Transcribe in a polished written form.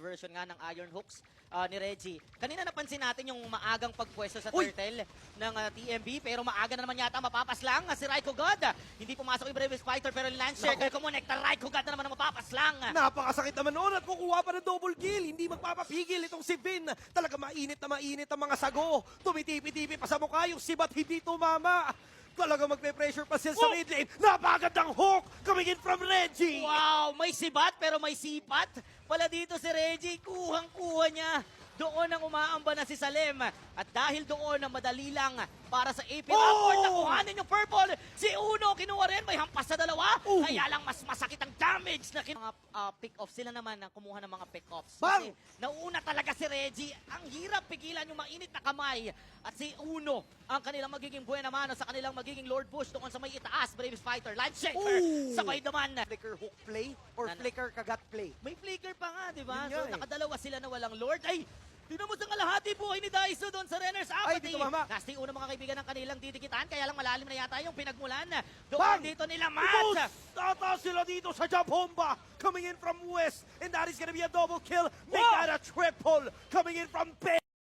version nga ng Iron Hooks ni Reggie. Kanina napansin natin yung maagang pagpwesto sa Uy! turtle ng TMB, pero maaga na naman yata mapapaslang si Raiko God. Hindi pumasok yung Bravest Fighter, pero Lancer, kaya kumonekta Raiko God na naman ang mapapaslang. Napakasakit naman noon at kukuha pa ng double kill. Hindi magpapapigil itong si Vin. Talaga mainit ang mga sago. Tumitipi-tipi pa sa mukha yung sibat hindi tumama. Talaga magpe-pressure pa siya sa mid lane. Napakagandang hook coming in from Reggie. Wow, may sibat pero may sipat. Pala dito si Reggie, kuhang-kuha niya. Doon ang umaamba na si Salem. At dahil doon ang madali lang para sa AP Rapport na kuhanin yung purple. Si Uno kinuha rin, may hampas sa dalawa. Kaya lang mas masakit ang damage na mga pick-off. Sila naman ang kumuha ng mga pick-offs. Kasi nauuna talaga si Reggie. Ang hirap pigilan yung mainit na kamay. At si Uno ang kanilang magiging buena mano sa kanilang magiging Lord Push doon sa may itaas. Bravest Fighter, Landshaker. Sabay naman. Flicker hook play or flicker kagat play? May flicker pa nga, di ba? Yun So nga eh. nakadalawa sila na walang Lord. Ay! Tignan mo sa kalahati buhay ni Daiso doon sa runners up. Ay, dito mama. Nasty una mga kaibigan ng kanilang didikitan, kaya lang malalim na yata yung pinagmulan. Doon dito nila Matt. Tataas sila dito sa jump bomba. Coming in from west. And that is gonna be a double kill. Make that a triple. Coming in from Ben.